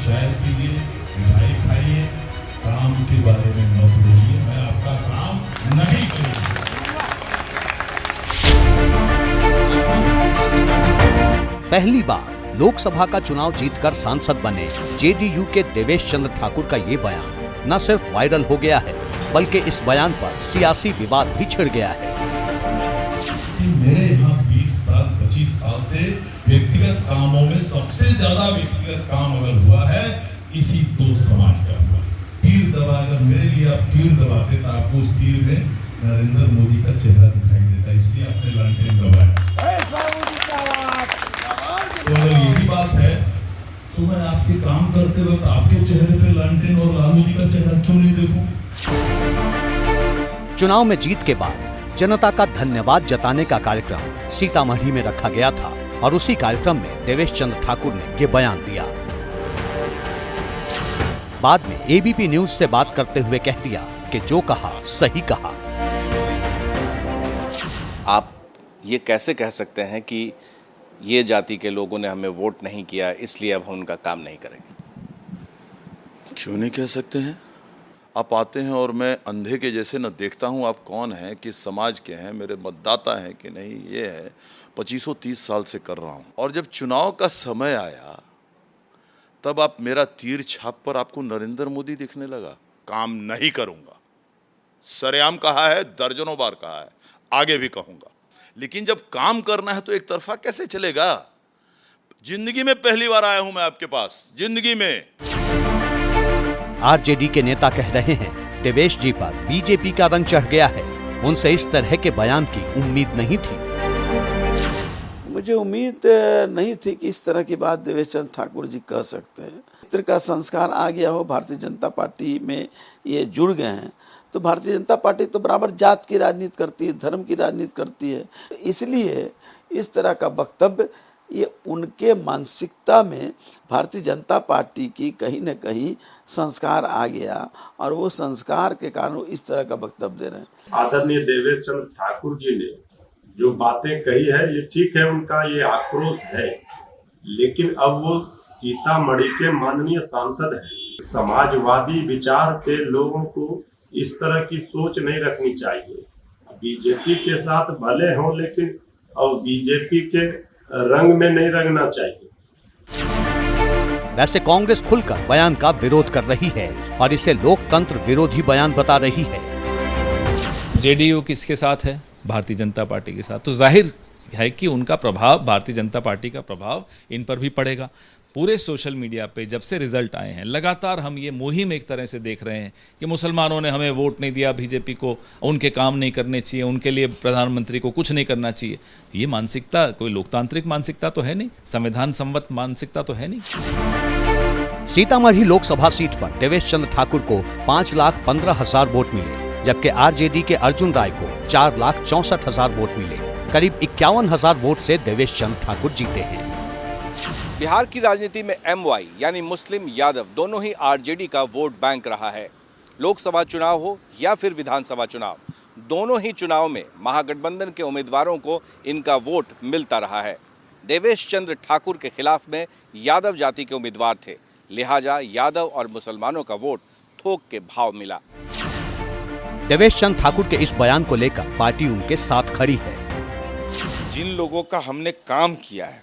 चाय पीजिए, मिठाई खाइए, काम के बारे में मत बोलिए, मैं आपका काम नहीं करूंगा। पहली बार लोकसभा का चुनाव जीतकर सांसद बने जेडीयू के देवेश चंद्र ठाकुर का ये बयान न सिर्फ वायरल हो गया है, बल्कि इस बयान पर सियासी विवाद भी छिड़ गया है। मेरे यहाँ 20 साल 25 साल से व्यक्तिगत कामों में सबसे ज्यादा व्यक्तिगत काम अगर हुआ है, इसी दो समाज का हुआ। तीर दबा, अगर मेरे लिए आप तीर दबाते तो आपको उस तीर में नरेंद्र मोदी का चेहरा दिखाई देता, इसलिए आपने लालटेन दबाया। तो अगर यही बात है तो मैं आपके काम करते वक्त आपके चेहरे पे लालटेन और लालू जी का चेहरा क्यों नहीं देखूं? चुनाव में जीत के बाद जनता का धन्यवाद जताने का कार्यक्रम सीतामढ़ी में रखा गया था और उसी कार्यक्रम में देवेश चंद्र ठाकुर ने ये बयान दिया। बाद में एबीपी न्यूज से बात करते हुए कह दिया कि जो कहा सही कहा। आप ये कैसे कह सकते हैं कि ये जाति के लोगों ने हमें वोट नहीं किया, इसलिए अब हम उनका काम नहीं करेंगे? क्यों नहीं कह सकते हैं? आप आते हैं और मैं अंधे के जैसे न देखता हूं आप कौन हैं, किस समाज के हैं, मेरे मतदाता हैं कि नहीं, ये है 25-30 साल से कर रहा हूं। और जब चुनाव का समय आया तब आप मेरा तीर छाप पर आपको नरेंद्र मोदी दिखने लगा। काम नहीं करूंगा, सरेआम कहा है, दर्जनों बार कहा है, आगे भी कहूंगा। लेकिन जब काम करना है तो एक तरफा कैसे चलेगा? जिंदगी में पहली बार आया हूं मैं आपके पास, जिंदगी में। आरजेडी के नेता कह रहे हैं देवेश जी पर बीजेपी का रंग चढ़ गया है, उनसे इस तरह के बयान की उम्मीद नहीं थी। मुझे उम्मीद नहीं थी कि इस तरह की बात देवेश चंद्र ठाकुर जी कह सकते हैं। मित्र का संस्कार आ गया हो, भारतीय जनता पार्टी में ये जुड़ गए हैं, तो भारतीय जनता पार्टी तो बराबर जात की राजनीति करती है, धर्म की राजनीति करती है, इसलिए इस तरह का वक्तव्य ये उनके मानसिकता में भारतीय जनता पार्टी की कहीं न कहीं संस्कार आ गया और वो संस्कार के कारण वो इस तरह का वक्तव्य दे रहे हैं। आदरणीय देवेश चंद्र ठाकुर जी ने जो बातें कही है ये ठीक है, उनका ये आक्रोश है, लेकिन अब वो सीतामढ़ी के माननीय सांसद हैं। समाजवादी विचार के लोगों को इस तरह की सोच नहीं रखनी चाहिए। बीजेपी के साथ भले हों, लेकिन और बीजेपी के रंग में नहीं रंगना चाहिए। वैसे कांग्रेस खुलकर बयान का विरोध कर रही है और इसे लोकतंत्र विरोधी बयान बता रही है। जेडीयू किसके साथ है? भारतीय जनता पार्टी के साथ। तो जाहिर है कि उनका प्रभाव, भारतीय जनता पार्टी का प्रभाव इन पर भी पड़ेगा। पूरे सोशल मीडिया पे जब से रिजल्ट आए हैं लगातार हम ये मुहिम एक तरह से देख रहे हैं कि मुसलमानों ने हमें वोट नहीं दिया, बीजेपी को उनके काम नहीं करने चाहिए, उनके लिए प्रधानमंत्री को कुछ नहीं करना चाहिए। ये मानसिकता कोई लोकतांत्रिक मानसिकता तो है नहीं, संविधान सम्मत मानसिकता तो है नहीं। सीतामढ़ी लोकसभा सीट पर देवेश चंद्र ठाकुर को 5,15,000 वोट मिले, जबकि आरजेडी के अर्जुन राय को 4,64,000 वोट मिले। करीब 51,000 वोट से देवेश चंद्र ठाकुर जीते हैं। बिहार की राजनीति में एमवाई यानी मुस्लिम यादव दोनों ही आरजेडी का वोट बैंक रहा है। लोकसभा चुनाव हो या फिर विधानसभा चुनाव, दोनों ही चुनाव में महागठबंधन के उम्मीदवारों को इनका वोट मिलता रहा है। देवेश चंद्र ठाकुर के खिलाफ में यादव जाति के उम्मीदवार थे, लिहाजा यादव और मुसलमानों का वोट थोक के भाव मिला। देवेश चंद्र ठाकुर के इस बयान को लेकर पार्टी उनके साथ खड़ी है। जिन लोगों का हमने काम किया है,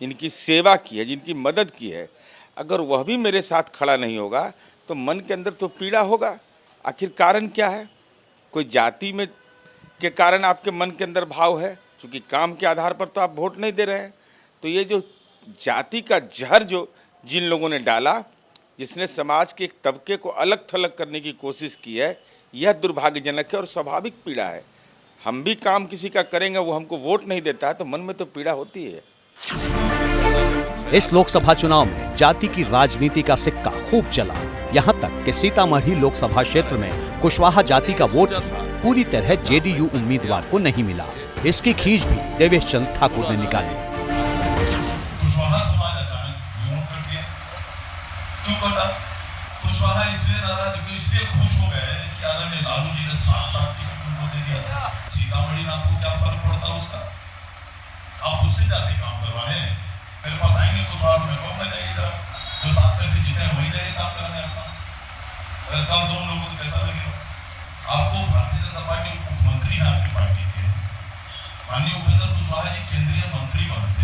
जिनकी सेवा की है, जिनकी मदद की है, अगर वह भी मेरे साथ खड़ा नहीं होगा तो मन के अंदर तो पीड़ा होगा। आखिर कारण क्या है? कोई जाति में के कारण आपके मन के अंदर भाव है, क्योंकि काम के आधार पर तो आप वोट नहीं दे रहे हैं। तो ये जो जाति का जहर जो जिन लोगों ने डाला, जिसने समाज के एक तबके को अलग थलग करने की कोशिश की है, यह दुर्भाग्यजनक है और स्वाभाविक पीड़ा है। हम भी काम किसी का करेंगे, वो हमको वोट नहीं देता है तो मन में तो पीड़ा होती है। इस लोकसभा चुनाव में जाति की राजनीति का सिक्का खूब चला, यहाँ तक कि सीतामढ़ी लोकसभा क्षेत्र में कुशवाहा जाति का वोट पूरी तरह जेडीयू उम्मीदवार को नहीं मिला। इसकी खींच भी देवेश चंद्र ठाकुर ने निकाली। कुशवाहा समाज अचानक क्यों कट गया? क्यों कटा? कुशवाहा इसलिए नाराज, इसलिए खुश हो गए कि आदरणीय लालू जी ने 7 टिकट उनको दे दिया था। सीतामढ़ी में आपको क्या फर्क पड़ता उसका? आप उससे जाते काम करवाने मेरे पास आएंगे कुशवाहा में, कौन ना जाइए जरा। जो 7 पैसे जीते हैं वही जाएंगे काम करने अपना। अगर कल 2 लोगों को कैसा लगेगा? आपको भारतीय जनता पार्टी मुख्यमंत्री है आपकी पार्टी के, माननीय उपेंद्र कुशवाहा जी केंद्रीय मंत्री बनते।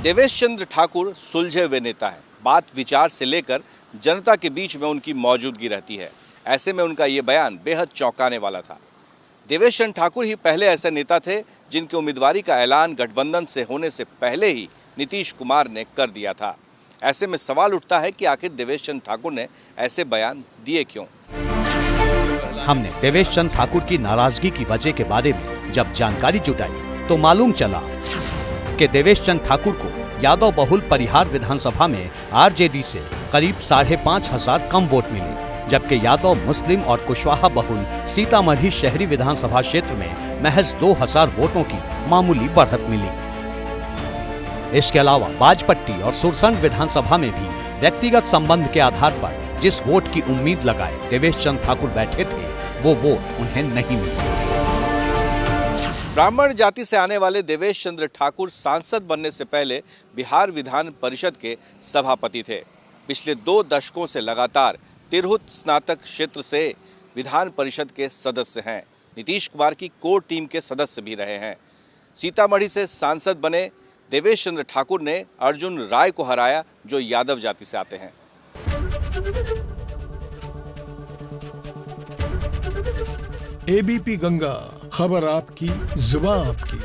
देवेश चंद्र ठाकुर सुलझे हुए नेता है। बात विचार से लेकर जनता के बीच में उनकी मौजूदगी रहती है। ऐसे में उनका ये बयान बेहद चौंकाने वाला था। देवेश चंद्र ठाकुर ही पहले ऐसे नेता थे जिनके उम्मीदवारी का ऐलान गठबंधन से होने से पहले ही नीतीश कुमार ने कर दिया था। ऐसे में सवाल उठता है कि आखिर देवेश चंद्र ठाकुर ने ऐसे बयान दिए क्यों? हमने देवेश चंद्र ठाकुर की नाराजगी की वजह के बारे में जब जानकारी जुटाई तो मालूम चला कि देवेश चंद्र ठाकुर को यादव बहुल परिहार विधानसभा में आरजेडी से करीब 5,500 कम वोट मिले, जबकि यादव मुस्लिम और कुशवाहा बहुल सीतामढ़ी शहरी विधानसभा क्षेत्र में महज 2,000 वोटों की मामूली बढ़त मिली। इसके अलावा बाजपट्टी और सुरसंड विधानसभा में भी व्यक्तिगत संबंध के आधार पर जिस वोट की उम्मीद लगाए देवेश चंद्र ठाकुर बैठे थे, वो वोट उन्हें नहीं मिला। ब्राह्मण जाति से आने वाले देवेश चंद्र ठाकुर सांसद बनने से पहले बिहार विधान परिषद के सभापति थे। पिछले 2 दशकों से लगातार तिरहुत स्नातक क्षेत्र से विधान परिषद के सदस्य हैं। नीतीश कुमार की कोर टीम के सदस्य भी रहे हैं। सीतामढ़ी से सांसद बने देवेश चंद्र ठाकुर ने अर्जुन राय को हराया, जो यादव जाति से आते हैं। एबीपी गंगा, खबर आपकी, जुबान आपकी।